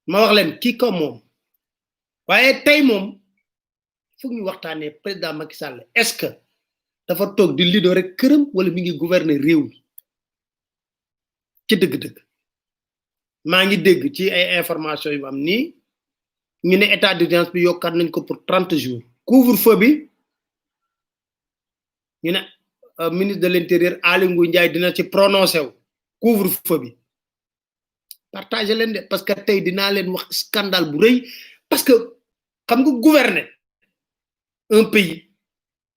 ma wax leen kii ko moom waaye tey moom foog ñu waxtaanee président Macky Sall est-ce que dafa toog di lido rek këram wala mi ngi gouverner réew mi ci dëgg-dëgg maa ngi dégg ci ay information yu am nii ñu ne état d'urgence bi yokkaat nañ ko pour 30 jours couvre-feu bi ñu ne ministre de l'intérieur Aly Ngouille Ndiaye dina ci prononcé wu couvre-feu bi partagé leen de parce que tey dinaa leen wax scandale bu rëy parce que xam nga gouverner un pays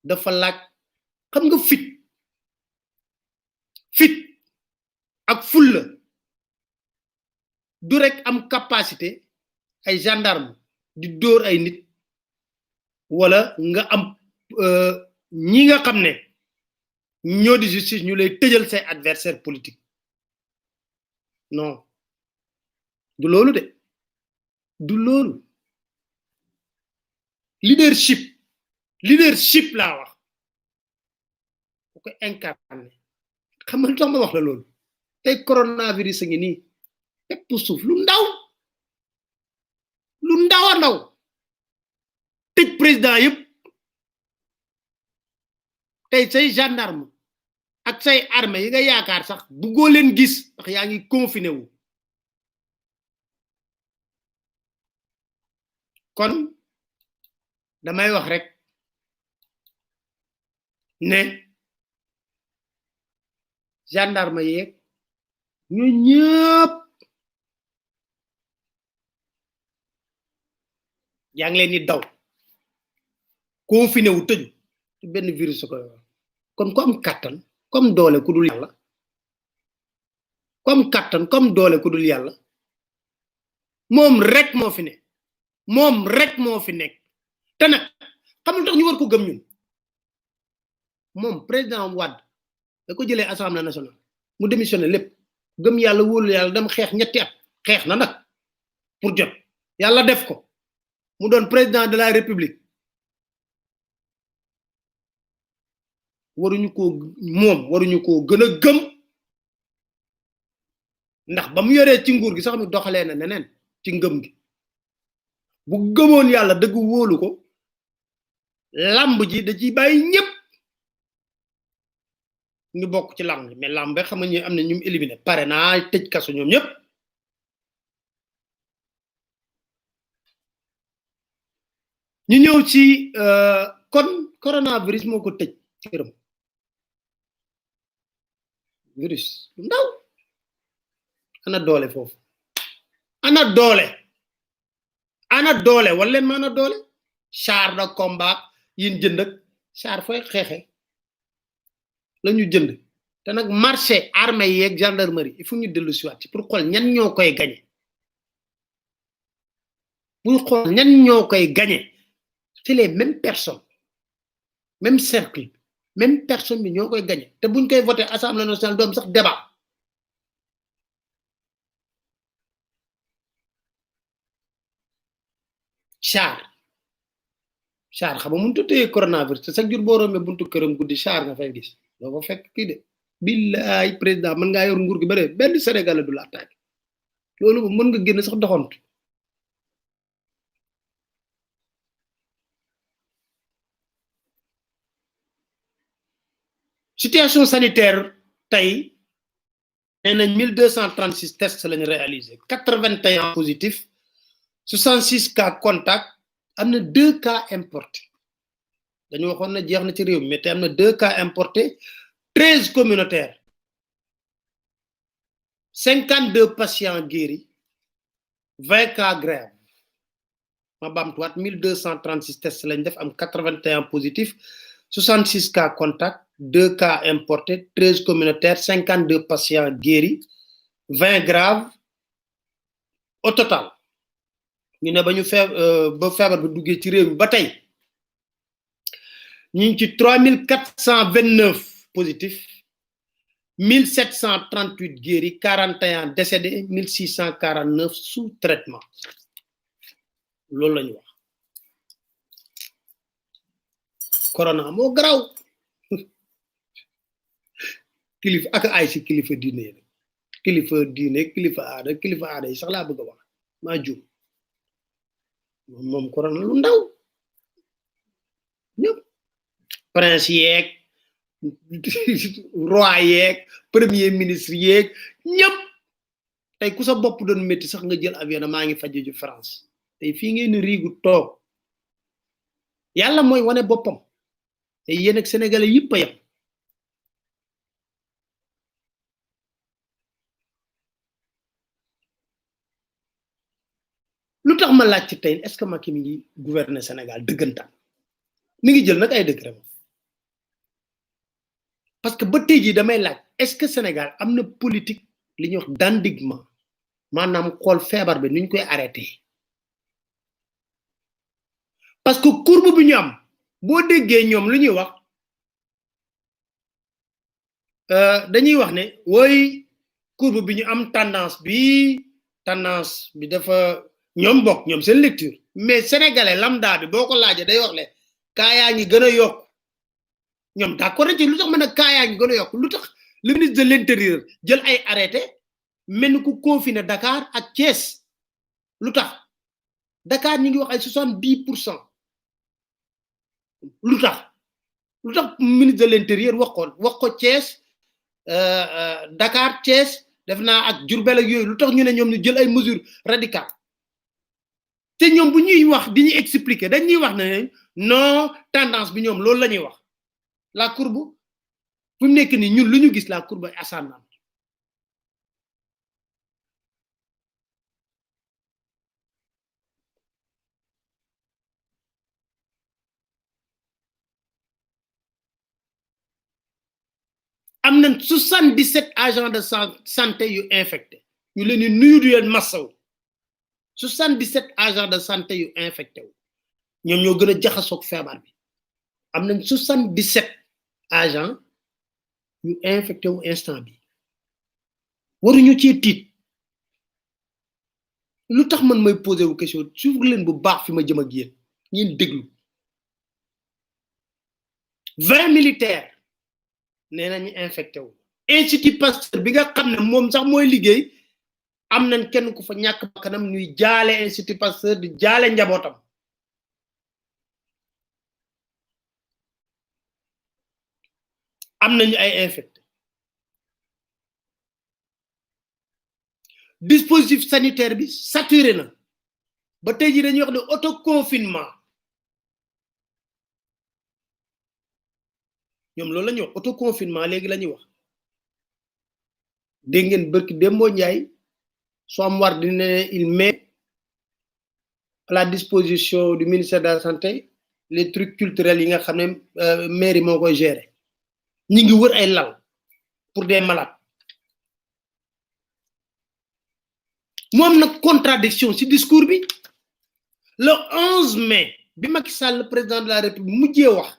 dafa laaj xam nga fit ak fulla du rek am capacité ay gendarme di dóor ay nit wala nga am ñi nga xam ne ñoo di justice ñu lay tëjal say adversaire politique non du loolu de du loolu leadership laa wax bu ko incarné xam nga lu tax ma wax la loolu tey coronavirus a ngi nii pepp suuf lu ndaw a ndaw tëj président yëpp tey say gendarme ak say armée yi nga yaakaar sax buggoo leen gis ndax yaa ngi confiné wu kon damay wax rek ne gendarme yeeg ñu ñëpp yaa ngi leen di daw confiné wu tëju ci benn virus ko kon ku am kàttan comme doole ku dul yàlla comme kàttan comme doole ku dul yàlla moom rek moo fi nekk te nag xam lu tax ñu war ko gëm ñun moom président Wade da ko jëlee assemblée nationale mu démissionné lépp gëm yàlla wóolu yàlla dem xeex ñetti at xeex na nag pour jot yàlla def ko mu doon président de la république waruñu koo gën a gëm ndax ba mu yoree ci nguur gi sax mi doxalee na neneen ci ngëm gi bu gëmoon yàlla dëgg wóolu ko lamb ji da ci bàyyi ñëpp ñu bokk ci lamb ji mais lamb xam nga ñu am na ñu éliminé pare naa tëj kaso ñoom ñëpp ñu ñëw ci kon coronavirus moo ko tëj këram virus ndaw ana doole foofu ana doole wala leen ma ana doole char de combat yin jënd ak char fooy xeexe la ñu jënd te nag marché armée yeeg gendarmerie il faut ñu dellu siwaat ci pour xool ñan ñoo koy gañe c'est les mêmes personnes même cercle même personne bi ñoo koy gañe te buñ koy voté assemblée nationale doom sax débat char xam nga mënut a téye coronavirus te chaque jour boo rombee buntu këram guddi char nga fay gis doo ko fekk kii de billaay président mën ngaa yor nguur gi bare benn Sénégalais du la attaqué loolu mën nga génn sax doxantu situation sanitaire tey nee nañ 1236 tests lañu réalisé 81 positifs 66 cas contact am na 2 cas importés dañu waxoon na jeex na ci réew mi mais te am na 2 cas importés 13 communautaires 52 patients guéris 20 cas graves ma bamtuwaat 1236 tests lañ def am 81 positifs 66 cas contact 2 cas importés 13 communautaires 52 patients guéris 20 graves au total ñu ne ba ñu ba feebar bi duggee ci réew mi ba tey ñu ngi ci 3429 positifs 1738 guéris 41 décédés 1649 sous traitement loolu la ñu wax corona moo garaaw kilifa ak ay si kilifa diine kilifa aada yi sax laa bëgg a wax maa jum moom corona lu ndaw ñëpp prince yeeg roi yeeg premier ministre yeeg ñëpp tey ku sa bopp doon métti sax nga jël avion maa ngi faju ju France tey fii ngeen riigu toog yàlla mooy wane boppam tey yéen ak sénégalais yëpp a yem lu tax ma laaj ci tey est-ce que Macky mi ngi gouverner Sénégal dëggantaan mi ngi jël nag ay décret parce que ba tey jii damay laaj est-ce que Sénégal am na politique li ñuy wax d'endiguement maanaam xool feebar bi nuñ koy arrêté parce que courbe bi ñu am boo déggee ñoom lu ñuy wax dañuy wax ne woy courbe bi ñu am tendance bi dafa ñoom bokk ñoom seen lecture mais sénégalais lambda bi boo ko laajee day wax le kaa yaa ngi gën a yokk ñoom d'accord ci lu tax mën a kaa yaa ngi gën a yokk lu tax le ministre de l'intérieur jël ay arrêté mel ni ku confiné Dakar ak Thiès lu tax Dakar ñu ngi wax ay 70%. lu tax ministre de l'intérieur wax ko Thiès Dakar Thiès def naa ak Diourbel ak yooyu lu tax ñu ne ñoom ñu jël ay mesures radicales te ñoom bu ñuy wax di ñuy expliquer dañuy wax ne non tendance bi ñoom loolu la ñuy wax la courbe fu mu nekk nii ñun lu ñu gis la courbe ascendante am nañ 77 agents de santé yu infecté ñu leen di nuyu du leen massaw 77 agents de santé yu infecté wu ñoom ñoo gën a jaxasoog feebar bi am nañ 77 agents yu infecté wu instant bi waruñu ci tiit lu tax man may posé wu question suivre leen bu baax fi ma jëm ak yéen ngeen déglu 20 militaires nee nañu infecté wu Institut Pasteur bi nga xam ne moom sax mooy liggéey am nañ kenn ku fa ñàkk bakkanam ñuy jaale Institut Pasteur di jaale njabootam am nañu ay infecté dispositif sanitaire bi saturé na ba tey ji dañuy wax ne autoconfinement ñoom loolu la ñuy wax autoconfinement léegi la ñuy wax dégg ngeen barki Dembo Ndiaye Soham Wardini il met à la disposition du ministère de la santé les trucs culturels yi nga xam ne mairie moo koy gérer ñi ngi wër ay lal pour des malades moom nag contradiction ci discours bi le 11 mai bi Macky Sall le président de la République mujjee wax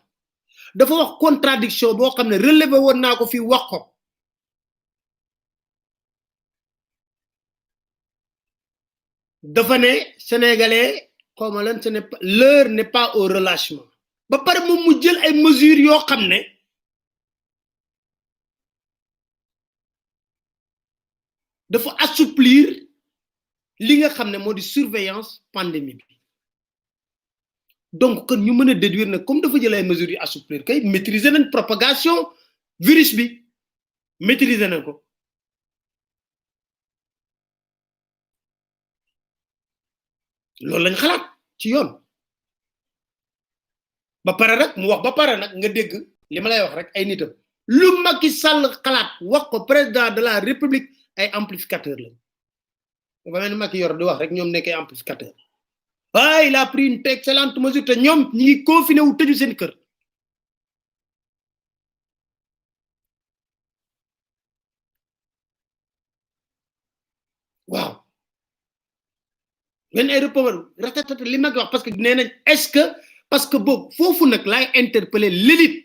dafa wax contradiction boo xam ne relevé woon naa ko fii wax ko dafa ne sénégalais xawma lan ce n'est pas l'heure n'est pas au relâchement ba pare moom mu jël ay mesures yoo xam ne dafa assouplir li nga xam ne moo di surveillance pandémie bi donc kon ñu mën a déduire ne comme dafa jël ay mesures yu assouplir kay maîtriser nañ propagation virus bi maîtriser nañ ko loolu lañ xalaat ci yoon ba pare rek mu wax ba pare nag nga dégg li ma lay wax rek ay nitam lu Macky Sall xalaat wax ko président de la République ay amplificateur lañ dafa mel ni Macky yor di wax rek ñoom nekk ay amplificateur il a pris une excellente mesure te ñoom ñi ngi confiné wu tëju seen kër waaw leen ay report ratatata li mag wax parce que nee nañ est-ce que parce que boobu foofu nag laay interpeller l'élite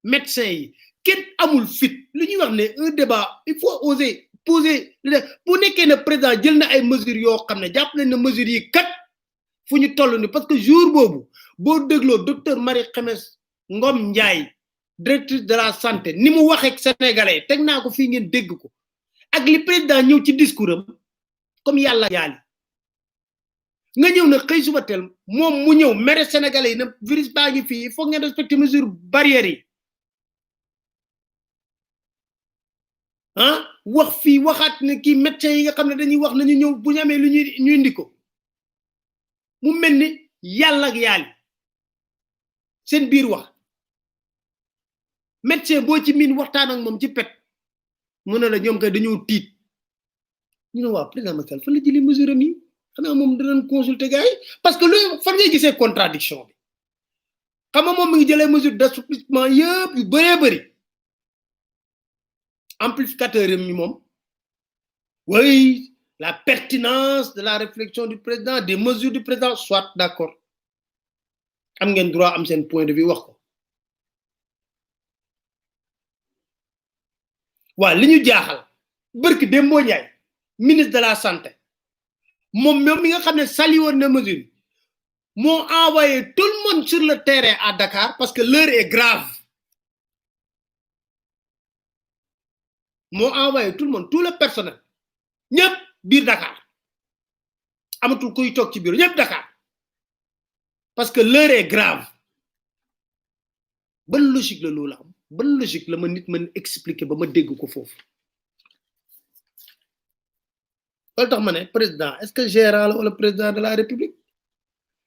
médecin yi kenn amul fit lu ñuy wax ne un débat il faut oser poser bu nekkee ne président jël na ay mesures yoo xam ne jàpp nañ ne mesures yi kat fu ñu toll ni parce que jour boobu boo dégloo docteur Marie Khemesse Ngom Ndiaye directrice de la santé ni mu waxee sénégalais teg naa ko fii ngeen dégg ko ak li président ñëw ci discours am comme yàlla yaali nga ñëw na xëy suba tel moom mu ñëw mere sénégalais yi na virus baa ngi fii il faut ngeen respecter mesure barrières yi wax fii waxaat ne kii médecin yi nga xam ne dañuy wax nañu ñëw bu ñu amee lu ñu indi ko mu mel ni yàlla ak yàlla seen biir wax médecin boo ci miin waxtaan ak moom ci pet mu ne la ñoom kay dañoo tiit ñu ne waaw président Macky Sall fan la jëlee mesure am yi xanaa moom danañ consulter gars yi parce que lu fan ngay gisee contradiction bi xam nga moom mi ngi jëlee mesure d'assouplissement yëpp yu bëree bëri amplificateur yi moom oui la pertinence de la réflexion du président des mesures du président soit d'accord am ngeen droit am seen point de vue wax ko waaw li ñu jaaxal barki Dembo Ndiaye ministre de la santé moom mi nga xam ne sali woon na mesure moo envoyé tout le monde sur le terrain à Dakar parce que l'heure est grave moo envoyé tout le monde tout le personnel ñëpp biir Dakar amatul kuy toog ci bureau ñëpp Dakar parce que l'heure est grave ban logique la loolu am ban logique la ma nit mën expliquer ba ma dégg ko foofu loolu tax ma ne président est-ce que gérant la wala président de la république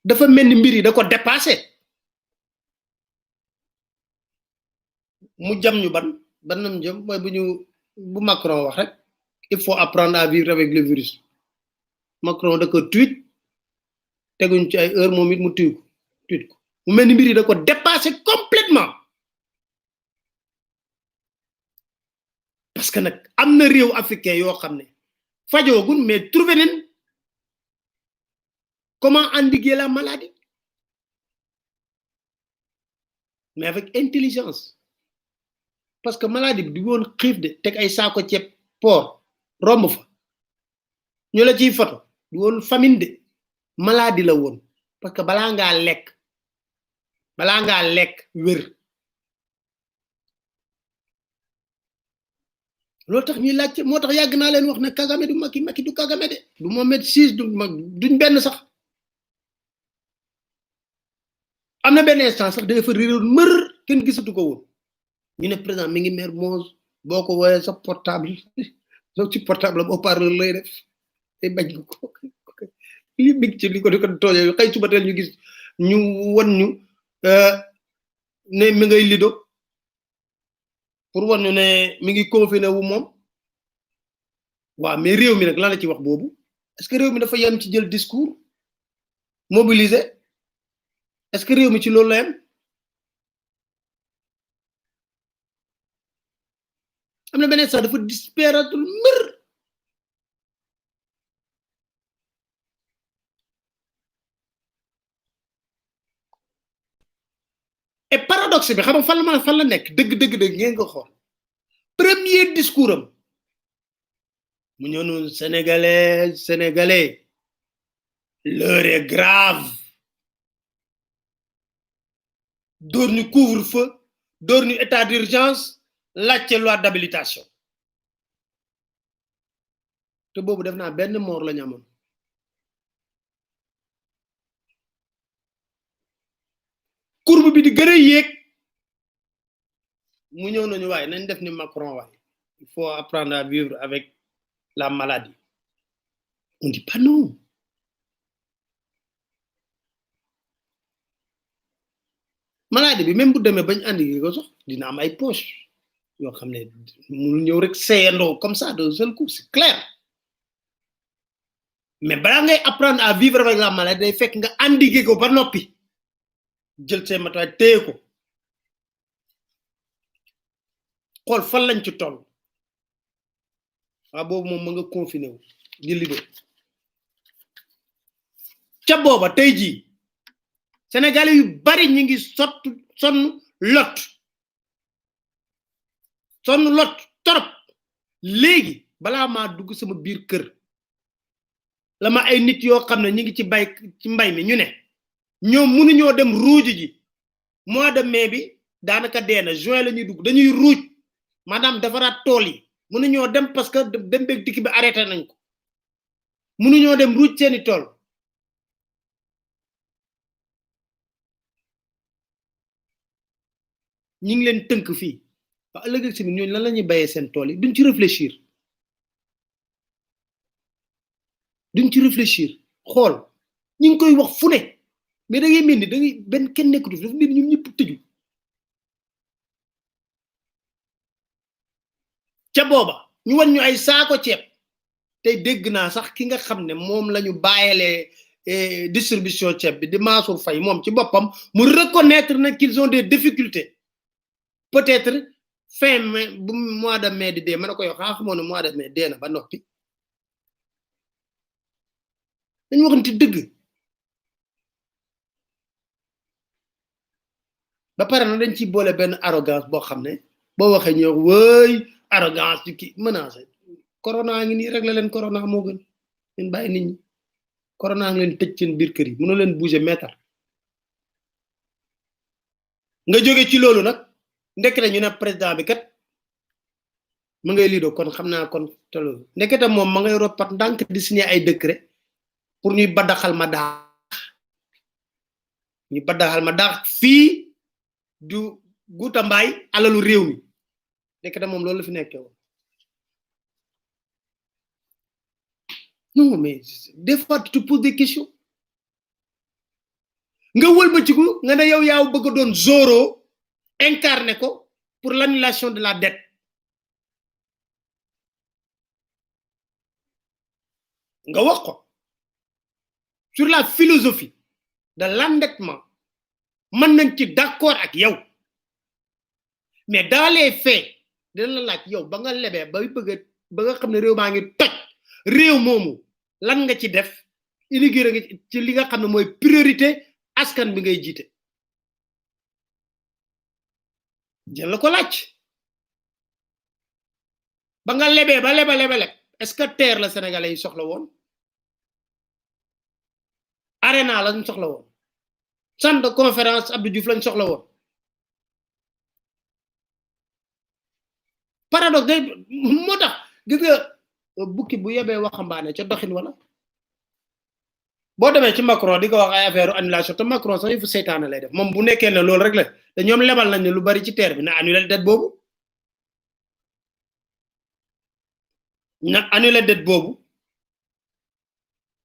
dafa mel ni mbir yi da ko dépassé mu jam ñu banam jëm mooy bu Macron wax rek il faut apprendre à vivre avec le virus Macron da ko tweet teguñ ci ay heure moom it mu tweet ko mu mel ni mbir yi da ko dépassé complètement parce que nag am na réew africain yoo xam ne fajoogun mais trouver nen comment endiguer la maladie mais avec intelligence parce que maladie bi du woon xiif de teg ay saako ceeb port romb fa ñu la ciy photo du woon famine de maladie la woon parce que balaa ngaa lekk wér loolu tax ñuy laajte moo tax yàgg naa leen wax ne Kagame du Macky du Kagame de du Mohamed VI duñ benn sax am na benn instant sax dafa réeroon mër kenn gisatu ko woon ñu ne président mi ngi Mermoz boo ko woowee sa portable ci portable am haut-parleur lay def te bañ ko li big ci li ko di ko tooñee xëy suba teel ñu gis ñu won ñu ne mi ngay lido pour wan ñu ne mi ngi confiné wu moom waaw mais réew mi nag lan la ci wax boobu est-ce que réew mi dafa yem ci jël discours mobilisé est-ce que réew mi ci loolu la yem am na beneen sax dafa disparatul mër et paradoxe bi xam nga fan la nekk dëgg ngeen ko xool premier discours am mu ñëw noonu sénégalais l'heure est grave door ñu couvre-feu door ñu état d'urgence laajte loi d'habilitation te boobu def naa benn mort la ñu amoon courbe bi di gën a yéeg mu ñëw nañu waaye nañ def ni Macron waaye il faut apprendre à vivre avec la maladie on dit pas non maladie bi même bu demee bañ andi ko sax dina am ay poche yoo xam ne mu ñëw rek seeyandoo comme ça d'un seul coup c'est clair mais balaa ngay apprendre à vivre avec la maladie day fekk nga endiguer ko ba noppi jël seen mataay téye ko xool fan lañ ci toll waa boobu moom ma nga confiné wu di lido ca booba tey jii Sénégalais yu bari ñi ngi sonn lot torop léegi balaa maa dugg sama biir kër la ma ay nit yoo xam ne ñi ngi ci mbay mi ñu ne ñoom mënuñoo dem ruuj ji mois de mai bi daanaka deena juin la ñuy dugg dañuy ruuj maanaam defaraat tool yi mënuñoo dem parce que dem beeg dikk bi arrêté nañ ko mënuñoo dem ruuj seeni tool ñi ngi leen tënk fii ba ëllëg ak si ñooñu lan la ñuy bayee seen tool yi duñ ci réfléchir xool ñi ngi koy wax fu ne mais da ngay mel ni da ngay benn kenn nekkatu fi dafa mel ni ñoom ñëpp tëju ca booba ñu wan ñu ay saako ceeb tey dégg naa sax ki nga xam ne moom la ñu bàyyalee distribution ceeb bi di Mansour Faye moom ci boppam mu reconnaître na qu'ils ont des difficultés peut-être fin mai bu mois de mai di dee ma ne ko yow xaa xamoo ne mois de mai dee na ba noppi dañu waxante dëgg ba pare na dañ ciy boole benn arrogance boo xam ne boo waxee ñu wëy arrogance ci kii menacé corona ngi nii rek la leen corona moo gën ngeen bàyyi nit ñi corona ngi leen tëj seen biir kër yi mënoo leen bouger mètre nga jóge ci loolu nag ndekete ñu ne président bi kat mu ngay lido kon xam naa kon te loolu ndekete moom ma ngay roppat ndànk di signé ay décret pour ñuy baddaxal ma daax fii du guuta mbaay alalu réew mi ndekete moom loolu la fi nekkee woon non mais des fois tu te poses des questions nga wëlbatiku nga ne yow yaa bëgg a doon Zoro incarné ko pour l'annulation de la dette nga wax ko sur la philosophie de l'endettement mën nañ ci d'accord ak yow mais dans les faits dina la laaj yow ba nga lebee ba nga xam ne réew maa ngi toj réew moomu lan nga ci def inauguré nga ci li nga xam ne mooy priorité askan bi ngay jiite jël la ko laaj ba nga lebee ba leb est-ce que terre la sénégalais yi soxla woon arena lañ soxla woon centre de conférence Abdou Diouf lañ soxla woon paradoxe day moo tax gis nga bukki bu yebee waxambaane ca doxin wala boo demee ci Macron di ko wax ay affaire annulation te Macron sax yëfu seytaane lay def moom bu nekkee ne loolu rek la te ñoom lebal nañ ne lu bari ci terre bi na annulé dette boobu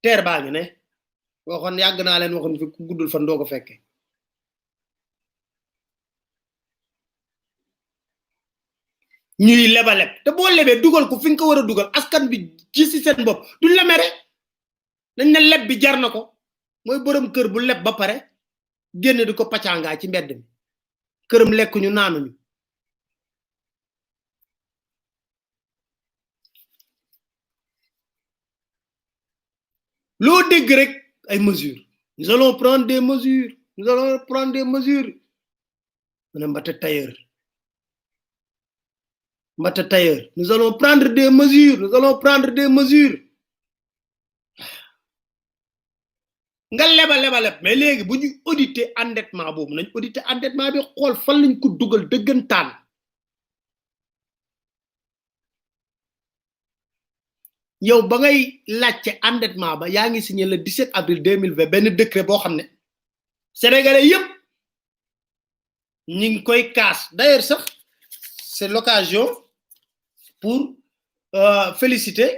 terre baa ngi ne waxoon yàgg naa leen waxoon fi ku guddul fan doo ko fekke ñuy lebaleb te boo lebee dugal ko fi nga ko war a dugal askan bi ci si seen bopp duñ la mere dañ ne leb bi jar na ko mooy borom kër bu leb ba pare génn di ko paccangaa ci mbedd mi këram lekkuñu naanuñu loo dégg rek ay mesures nous allons prendre des mesures mu ne Mbata Tailleur nous allons prendre des mesures nga leba mais léegi bu ñu auditer endettement boobu nañ auditer endettement bi xool fan lañ ko dugal dëggantaan yow ba ngay laajte endettement ba yaa ngi signé le 17 avril 2020 benn décret boo xam ne sénégalais yépp ñi ngi koy kaas d'ailleurs sax c'est l'occasion pour féliciter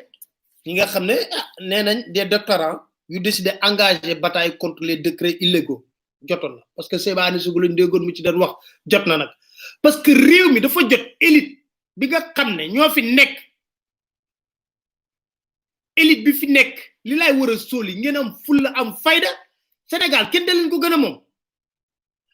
ñi nga xam ne nee nañ des doctorants yu décidé engager bataille contre les décrets illégaux jotoon na parce que Sebaani Sugu lañ déggoon mu ci doon wax jot na nag parce que réew mi dafa jot élite bi nga xam ne ñoo fi nekk élite bi fi nekk li lay war a sóoli ngeen am fulla am fayda Sénégal kenn da leen ko gën a moom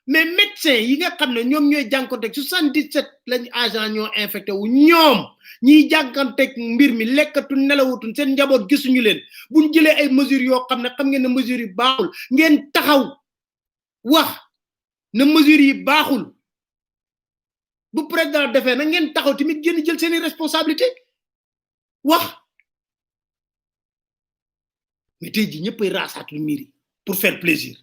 mais médecin yi nga xam ne ñoom ñooy jànkonteeg 77 lañ agent ñoo infecté wu ñoom ñiy jànkonteeg mbir mi lekkatu nelawutuñ seen njaboot gisuñu leen buñ jëlee ay mesures yoo xam ne xam ngeen ne mesures yi baaxul ngeen taxaw wax ne mesures yi baaxul bu président defee nag ngeen taxaw tamit génn jël seeni responsabilité wax mais tey ji ñëppay raasaatu miir yi pour faire plaisir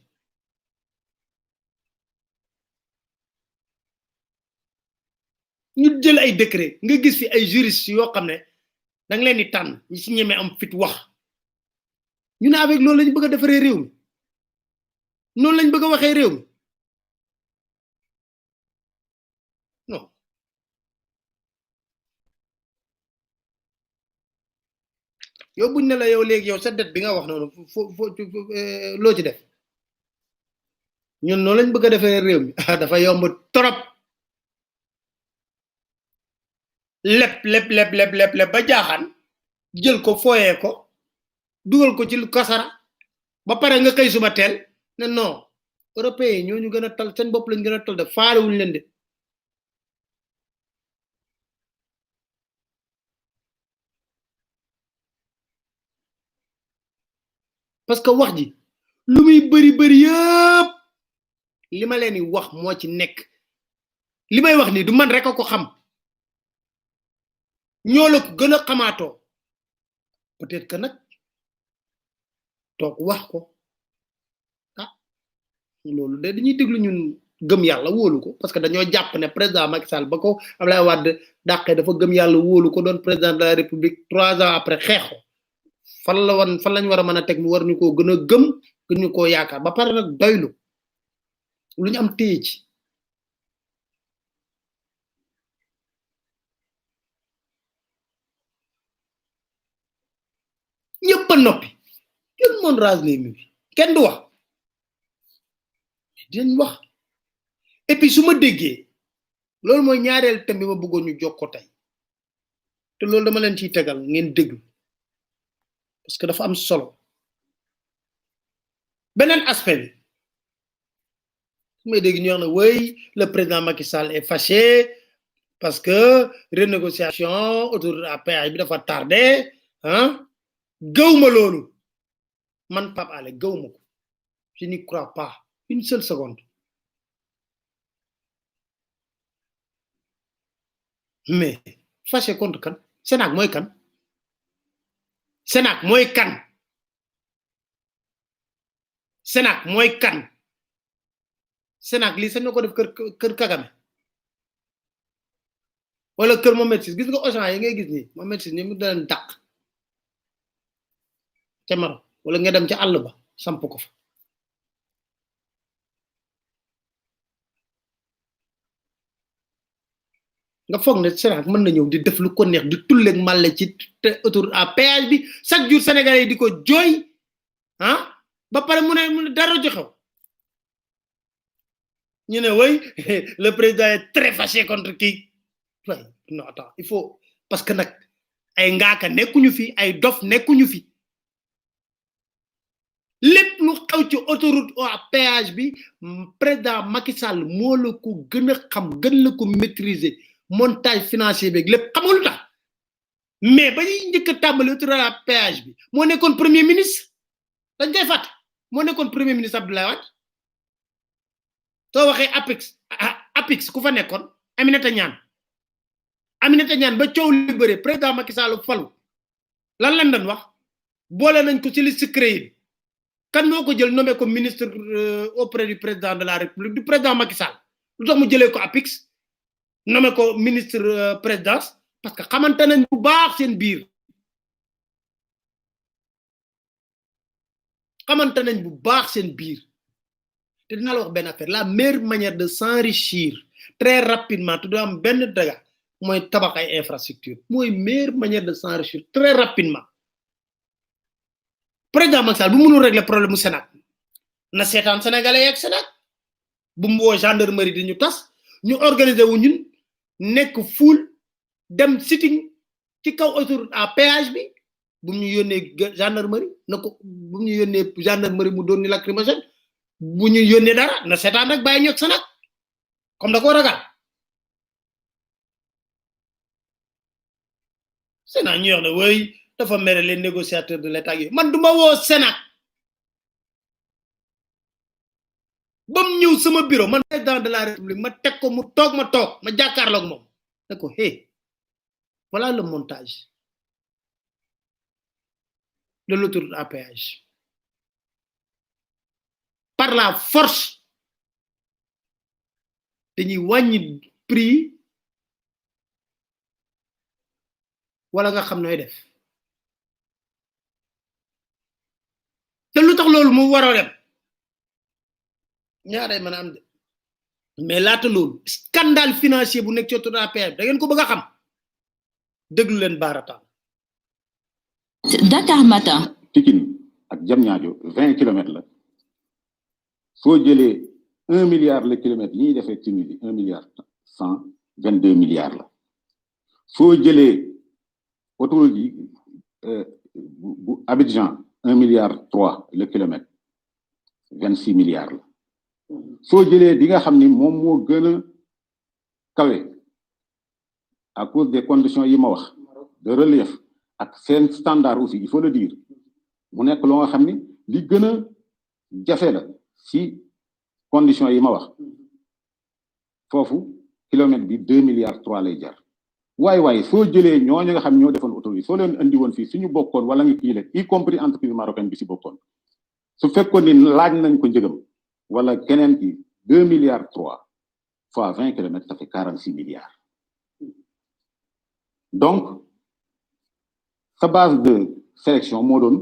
ñu jël ay décret nga gis fi ay juristes yoo xam ne da nga leen di tànn ñi ci ñemee am fit wax ñu ne avec loolu lañ bëgg a defaree réew mi noonu lañ bëgg a waxee réew mi yow buñ ne la yow léegi yow sa dette bi nga wax noonu loo ci def ñun noonu lañ bëgg a defee réew mi dafa yomb trop lep ba jaaxaan jël ko fooyee ko dugal ko ci lu kasara ba pare nga xëy suba teel ne non européens yi ñoo ñu gën a tal seen bopp lañ gën a tal de faale wuñ leen de parce que wax ji lu muy bëri yëpp li ma leen di wax moo ci nekk li may wax ni du man rek a ko xam ñoo la ko gën a xamaatoo peut-être que nag toog wax ko ah loolu de dañuy déglu ñun gëm yàlla wóolu ko parce que dañoo jàpp ne président Macky Sall ba ko Abdoulaye Wade dàqee dafa gëm yàlla wóolu ko doon président de la République 3 ans après xeexo fan lañ war a mën a teg mu war ñu koo gën a gëm gën ñu koo yaakaar ba pare nag doylu lu ñu am téye ci ñëpp a noppi kenn mën rase les murs kenn du wax dinañ wax et puis su ma déggee loolu mooy ñaareel thème bi ma bëggoon ñu jox ko tey te loolu dama leen ciy tegal ngeen déglu parce que dafa am solo beneen aspect bi su may dégg ñu wax ne oui le président Macky Sall est fâché parce que renégociation autour de la péage bi dafa tardé hein gëwma loolu man Pape Alé gëwma ko je n'y crois pas une seule seconde mais fâché contre kan Sénac mooy kan Sénac mooy kan Sénac mooy kan Sénac lii sañ na ko def kër Kagame wala kër Mohamed Sis gis nga Auchan yi ngay gis nii Mohamed Sis ñi mu daleen dàq ca Maroc wala nga dem ca àll ba samp ko fa nga foog ne Sénac mën na ñëw di def lu ko neex di tulleeg màlle ci autour à péage bi chaque jour sénégalais yi di ko jooy ah ba pare mu ne dara joxew ñu ne oui le président est très fâché contre kii non attends il faut parce que nag ay ngaaka nekkuñu fi ay dof nekkuñu fi lépp lu xew ci autoroute à péage bi président Macky Sall moo la ko gën a xam gën la ko maîtriser montage financier beeg lépp xamul tax mais ba ñuy njëkk a tàmbali autoroute à péage bi moo nekkoon premier ministre dañ koy fàtt moo nekkoon premier ministre Abdoulaye Wade soo waxee APIX ku fa nekkoon Aminata Niane ba coow li bëre président Macky Sall falu lan lañ doon wax boole nañ ko ci liste CREI bi kan moo ko jël nommé ko ministre auprès du président de la République du président Macky Sall lu tax mu jëlee ko APIX nommé ko ministre présidence parce que xamante nañ bu baax seen biir xamante nañ bu baax seen biir te dinaa la wax benn affaire la meilleure manière de s'enrichir très rapidement te du am benn dégât mooy tabax ay infrastructure mooy meilleure manière de s'enrichir très rapidement président Macky Sall bu mënul régler problème mu Sénac na seetaan sénégalais ak Sénac bu mu woo gendarmerie di ñu tas ñu organiser wu ñun nekk fuul dem sitting ci kaw autoroute à péage bi bu ñu yónnee gendarmerie na ko bu ñu yónnee gendarmerie mu doon ni lacrymogène bu ñu yónnee dara na seetaan rek bàyyi ñu ak Sénac comme da ko ragal Sénac ñu wax ne woy dafa mere les négociateurs de l'État yi man duma woo Sénac bam ñëw sama bureau man président de la République ma teg ko mu toog ma jàkkaarloog moom ne ko hey voilà le montage de l'autoroute à péage par la force dañuy wàññi prix wala nga xam nooy def te lu tax loolu mu war a dem ñaaree mën a am de mais laata loolu scandale financier bu nekk ci autoroute à péage da ngeen ko bëgg a xam déglu leen baarataan Dakar Matin. Pikine ak Diamniadio 20 kilomètres la soo jëlee 1 milliard le kilomètre yi ñuy defee Tunisie 1 milliard 122 milliards la soo jëlee autoroute yi bu Abidjan 1 milliard 3 le kilomètre 26 milliards la soo jëlee di nga xam ni moom moo gën a kawe à cause des conditions yi ma wax de relief ak seen standard aussi il faut le dire mu nekk loo nga xam ni li gën a jafe la si conditions yi ma wax foofu kilomètre bi 2 milliards 3 lay jar waaye soo jëlee ñooñu nga xam ñoo defoon autoroute soo leen andi woon fii suñu bokkoon wala nga kii leen y compris entreprise marocaine bi si bokkoon su fekkoon ni laaj nañ ko njëgam wala keneen ki 2 milliards 3 fois 20 kilomètres ça fait 46 milliards donc sa base de sélection moo doon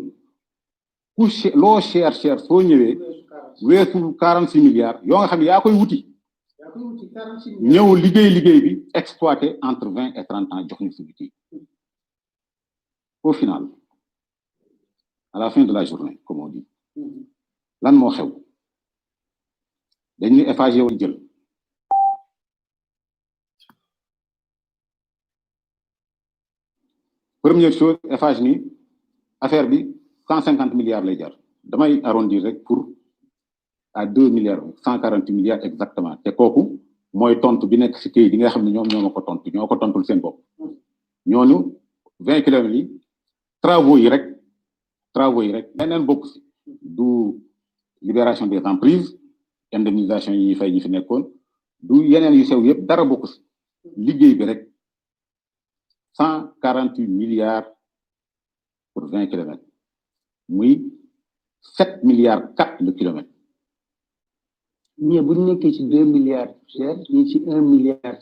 ku loo cher soo ñëwee weesul 46 milliards yoo nga xam ne yaa koy wuti ñëw liggéey bi exploité entre 20 et 30 ans jox ñu suñu kii au final à la fin de la journée comme on dit lan moo xew dañ ni Eiffage yow jël première chose Eiffage ni affaire bi 150 milliards lay jar damay arrondir rek pour à 2 milliards 140 milliards exactement te kooku mooy tontu bi nekk si këyit di nga xam ne ñoom ñoo ma ko tontu ñoo ko tontul seen bopp ñooñu 20 kilomètres yi travaux yi rek leneen bokk si du libération des emprises indemnisation yi fay ñi fi nekkoon du yeneen yu sew yëpp dara bokk si liggéey bi rek 148 milliards pour 20 kilomètres muy 7 milliards 4 le kilomètre. ñii bu ñu nekkee ci 2 milliards cher ñii ci 1 milliard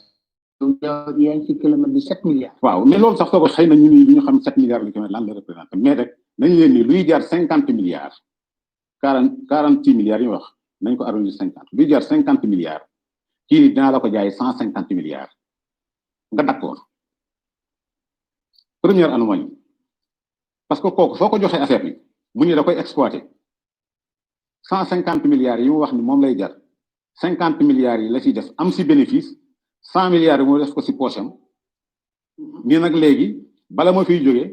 yaa ngi ci kilomètre bi 7 milliards. waaw mais loolu sax soo ko xëy na ñu ñu xam 7 milliards le kilomètre lan la représenté mais rek nañu leen ni luy jaar 50 milliards 46 milliards yi wax nañ ko arrondi 50 luy jaar 50 milliards kii ni dinaa la ko jaay 150 milliards nga d'accord première anomalie parce que kooku soo ko joxee affaire bi mu ñu da koy exploiter 150 milliards yi mu wax ni moom lay jar 50 milliards yi la ciy def am si bénéfice 100 milliards yi mu def ko si poche am nii nag léegi bala ma fiy jógee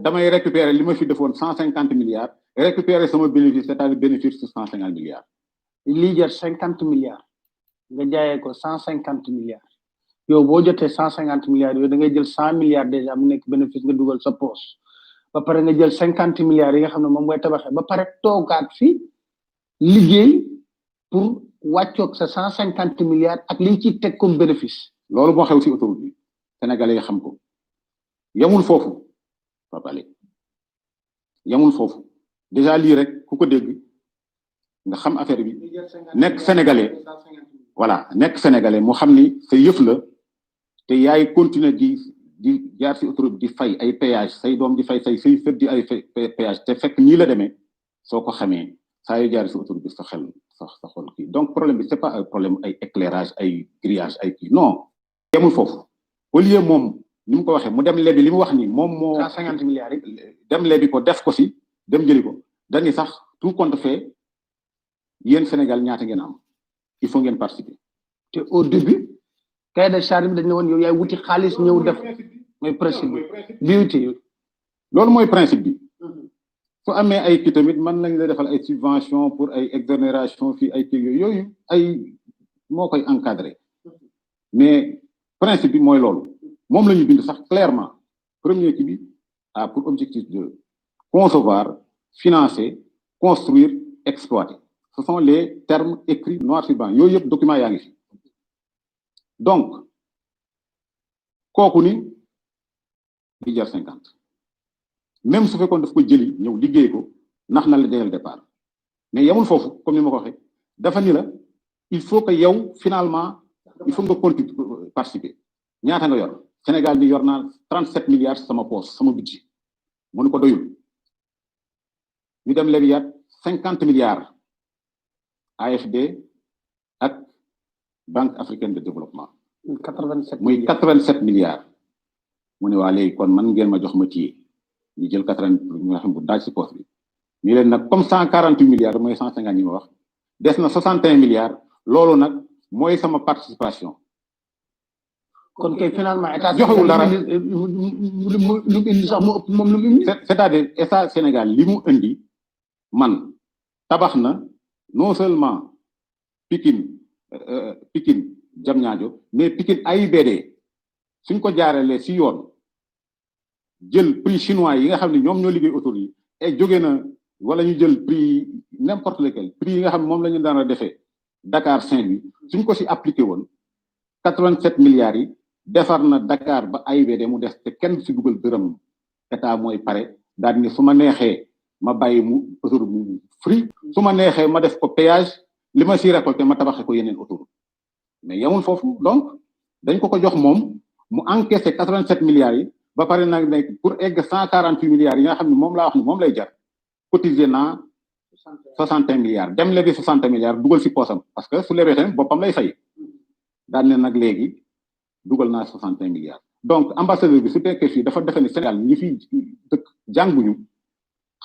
damay récupérer li ma fi defoon 150 milliards récupérer sama bénéfice c'est-à-dire bénéfice sur 150 milliards. lii jar 50 milliards nga jaayee ko 150 milliards yow boo jotee 150 milliards yooyu da ngay jël 100 milliards déjà mu nekk bénéfice nga dugal sa poche ba pare nga jël 50 milliards yi nga xam ne moom mooy tabaxee ba pare toogaat fi liggéey pour wàccoog sa 150 milliards ak liñ ci teg comme bénéfice. loolu moo xew si autoroute bi sénégalais yi xam ko yamul foofu papale yamul foofu déjà lii rek ku ko dégg nga xam affaire bi nekk sénégalais voilà nekk sénégalais moo xam ni sa yëf la te yaay continuer di jaar si autoroute di fay ay péage say doom di fay say sët di ay péage te fekk nii la demee soo ko xamee saa yu jaar si autoroute bi sa xel sa xol kii donc problème bi c'est pas un problème ay éclairage ay grillage ay kii non yemul foofu au lieu moom ni mu ko waxee mu dem lebi li mu wax ni moom moo 150 milliards yi dem lebi ko def ko si dem jëli ko dañuy sax tout compte fait yéen Sénégal ñaata ngeen am il faut ngeen participer te au début cahier de charge bi dañ ne woon yow yaay wuti xaalis ñëw def mooy principe bi biuti loolu mooy principe bi su amee ay kii tamit mën nañ la defal ay subvention pour ay exonération fii ay kii yooyu ay moo koy encadrer mais principe bi mooy loolu moom la ñu bind sax clairement premier kii bi a pour objectif de concevoir financer construire exploiter ce sont les termes écrits noir sur blanc yooyu yëpp document yaa ngi fi donc kooku ni di jar 50 même su fekkoon daf ko jëli ñëw liggéey ko nax na la dès le départ mais yamul foofu comme ni ma ko waxee dafa ni la il faut que yow finalement il faut nga continuer participer ñaata nga yor Sénégal bi yor naa 37 milliards sama poche sama budget mënu ko doyul ñu dem lebiyaat 50 milliards AFD ak Banque africaine de développement 87 muy 87 milliards mu ne waa léegi kon man ngeen ma jox ma téye ñu jël 80 nga xam bu daaj ci poste bi ñu leen nag comme 148 milliards mooy 150 yi ma wax des na 61 milliards loolu nag mooy sama participation. kon kay finalement état joxewul dara lu indi sax mu ëpp moom lu indi. c'est-à-dire état Sénégal li mu indi man tabax na non seulement Pikine Diamniadio mais Pikine AIBD suñ ko jaaralee ci yoon jël prix chinois yi nga xam ne ñoom ñoo liggéey autoroute yi et jóge na wala ñu jël prix n'importe lequel prix yi nga xam ne moom la ñu daan a defee Dakar Saint-Louis suñ ko ci appliqué woon 87 milliards yi defar na Dakar ba AIBD mu des te kenn ci dugal dërëm état mooy pare daal ni su ma neexee ma bàyyi mu autoroute mu free su ma neexee ma def ko péage li ma ci récolté ma tabaxee ko yeneen autoroute mais yamul foofu donc dañ ko jox moom mu encaissé 87 milliards yi ba pare nag ne pour egg 148 milliards yi nga xam ne moom laa wax ni moom lay jar cotisé naa 61 milliards dem lebi 60 milliards dugal ci poosam parce que su lebee tamit boppam lay fay daal ne nag léegi dugal naa 61 milliards donc ambassadeur bi su fekkee fii dafa defe ni Sénégal ñi fi dëkk jànguñu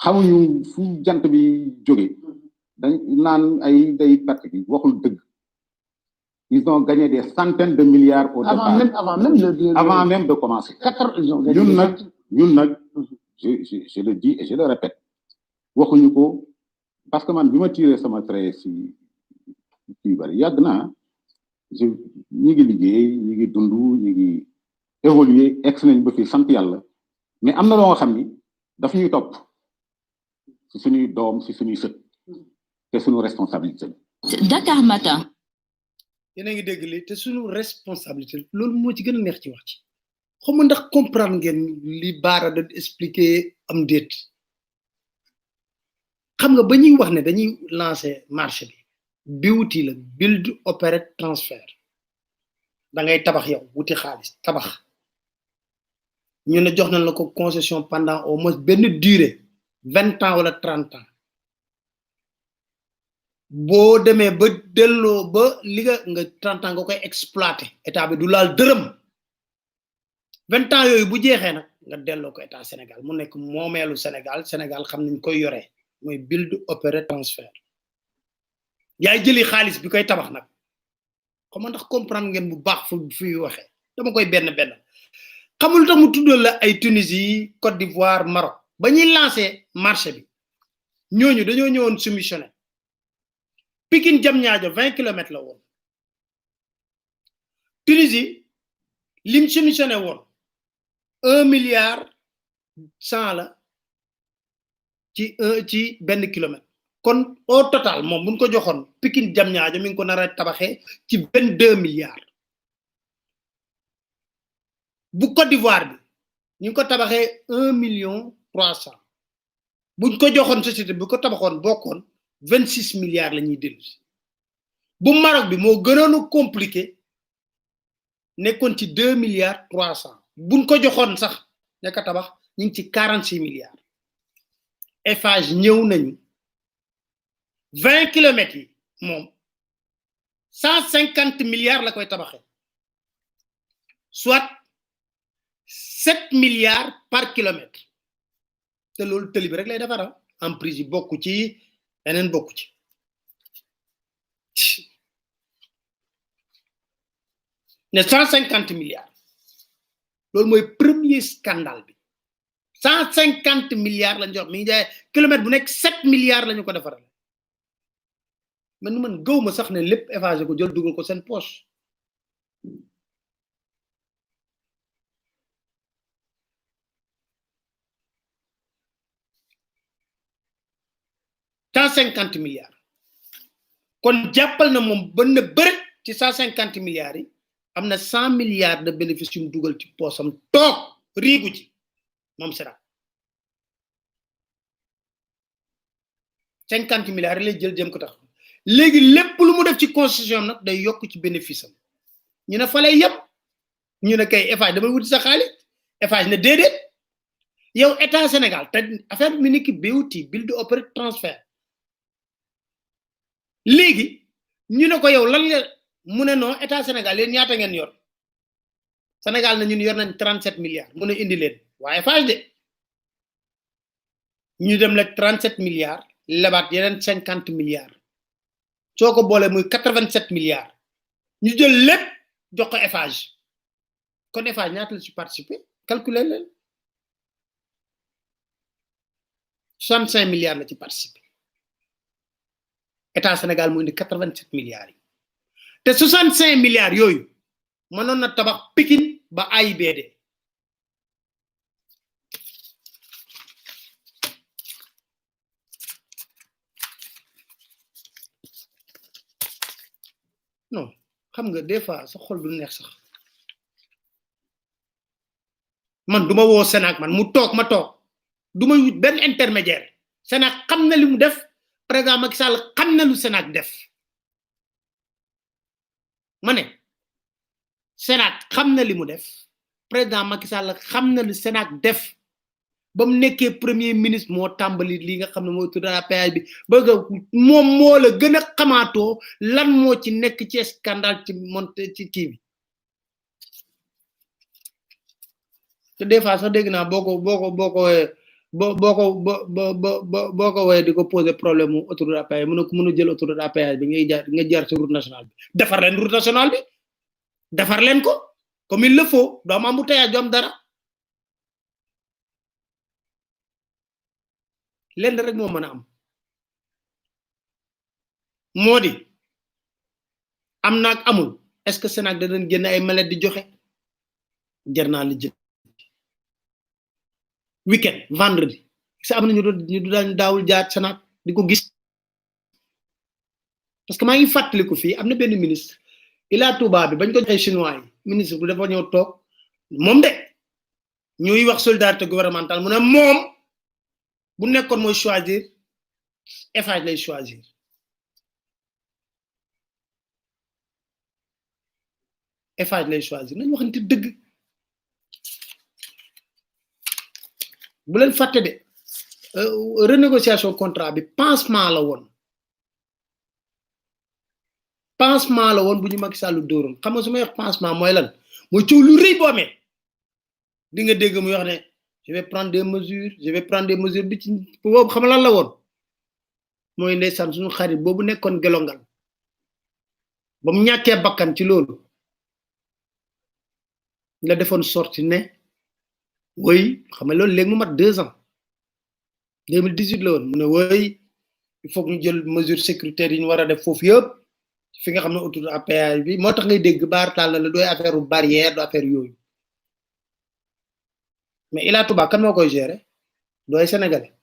xamuñu fu jant bi jóge dañ naan ay day perte bi waxul dëgg ils ont gagné des centaines de milliards au départ avant même de commencer ñun nag je le dis et je le répète waxuñu ko parce que man bi ma tiré sama trait ci kii bari yàgg naa ñi ngi liggéey ñi ngi dund ñi ngi évoluer ex nañ ba fi sant yàlla mais am na loo nga xam ni daf ñuy topp ci suñuy doom ci suñuy sët te suñu responsabilité. Dakar Matin. yéen a ngi dégg li te suñu responsabilité loolu moo ci gën a neex ci wax ci xaw ma ndax comprendre ngeen li Bara da expliquer am déet xam nga ba ñuy wax ne dañuy lancer marché bi BOT la build operate transfer da ngay tabax yow wuti xaalis tabax ñu ne jox nañ la ko concession pendant au moins benn durée 20 ans wala 30 ans boo demee ba delloo ba li nga 30 ans nga koy exploiter état bi du laal dërëm 20 ans yooyu bu jeexee nag nga delloo ko état Sénégal mu nekk moomeelu Sénégal xam nañ koy yoree mooy build operate transfer yaay jëli xaalis bi koy tabax nag xam ndax comprendre ngeen bu baax fu waxee dama koy benn xamul tax mu tuddal la ay Tunisie Côte d'Ivoire Maroc ba ñuy lancer marché bi ñooñu dañoo ñëwoon soumissionné Pikine Diamniadio 20 kilomètres la woon Tunisie lim soumissionné woon 1 milliard 100 la ci benn kilomètre kon au total moom buñ ko joxoon Pikine Diamniadio mi ngi ko nar a tabaxee ci 22 milliards bu Côte d'Ivoire bi ñu ngi ko tabaxee 1 million 300 buñ ko joxoon société bu ko tabaxoon bokkoon 26 milliards la ñuy dellu bu Maroc bi moo gënoon compliqué nekkoon ci 2 milliards 300 buñ ko joxoon sax nekk tabax ñu ngi ci 46 milliards Eiffage ñëw nañu 20 kilomètres yi moom 150 milliards la koy tabaxee soit 7 milliards par kilomètre te loolu tëli bi rek lay defara en prise yi bokku ci leneen bokku ci ne 150 milliards loolu mooy premier scandale bi 150 milliards lañ jox mi ngi jaay kilomètre bu nekk 7 milliards lañu ko defaral man gëwma sax ne lépp Eiffage ko jël dugal ko seen poche $150 milliards kon jàppal na moom ba na bëri ci 150 milliards yi am na 100 milliards de bénéfice yu mu dugal ci poosam toog riigu ci moom sera 50 milliards lay jël jëm ko tax léegi lépp lu mu def ci concession nag day yokk ci bénéfice am ñu ne fa lay yëpp ñu ne kay Eiffage damay wuti sa xaalis Eiffage ne déedéet yow état Sénégal te affaire bi ni ki BOT build operate transfer léegi ñu ne ko yow lan nga mu ne non état Sénégal yéen ñaata ngeen yor Sénégal na ñun yor nañ 37 milliards mu ne indi leen waaye Eiffage de ñu dem la 37 milliards lebaat yeneen 50 milliards soo ko boole muy 87 milliards ñu jël lépp jox ko Eiffage kon Eiffage ñaata la ci participer calculer leen 65 milliards la ci participer état Sénégal mu indi 87 milliards yi te 65 milliards yooyu mënoon na tabax Pikine ba AIBD non xam nga des fois sa xol du neex sax man duma woo Sénac man mu toog ma toog duma wut benn intermédiaire Sénac xam na li mu def président Macky Sall xam na lu Sénac def ma ne Sénac xam na li mu def président Macky Sall xam na lu Sénac def ba mu nekkee premier ministre moo tàmbali li nga xam ne mooy tudd péage bi bëgg moom moo la gën a xamaatoo lan moo ci nekk ci scandale ci monté ci kii bi te des fois sax dégg naa boo ko wooyee di ko poser problème mu autoroute à péage mën a jël autoroute à péage bi nga jaar ci route nationale bi defar leen route nationale bi defar leen ko comme il le faut doo am embouteillage doo am dara lenn rek moo mën a am moo di am naag amul est-ce que Sénac da doon génn ay mallette di joxe jar naa li jël weekend vendredi sa am na ñu daan daawul jaar Sénac di ko gis parce que maa ngi fàttaliku fii am na benn ministre Ila Touba bi bañ ko joxee chinois yi ministre bu dafa ñëw toog moom de ñuy wax solidarité gouvernementale mu ne moom bu nekkoon mooy choisir Eiffage lay choisir Eiffage lay choisir nañ waxante dëgg bu leen fàtte de renégociation contrat bi pansement la woon bu ñu Macky Sall dóoroon xam nga su may wax pansement mooy lan mooy coow lu rëy boo amee di nga dégg muy wax ne je vais prendre des mesures bi ci boobu xam lan la woon mooy ndeysaan suñu xarit boobu nekkoon gelongal ba mu ñàkkee bakkan ci loolu la defoon sorti ne woy xam nga loolu léegi mu mat 2 ans 2018 la woon mu ne woy il faut que ñu jël mesure sécuritaire yi ñu war a def foofu yëpp fi nga xam ne autour à péage bi moo tax ngay dégg baar taal na la dooy affaire barrière do affaire yooyu mais Ila Touba kan moo koy gérer dooy sénégalais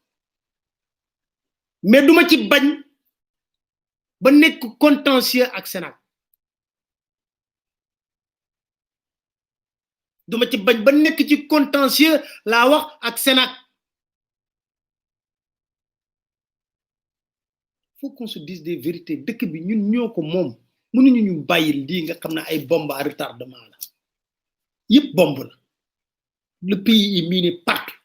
mais duma ci bañ ba nekk contentieux ak Sénac duma ci bañ ba nekk ci contentieux laa wax ak Sénac faut qu'on se dise des vérités dëkk bi ñun ñoo ko moom mënuñu ñu bàyyil lii nga xam ne ay bombe à retardement la yëpp bombe la le pays est miné partout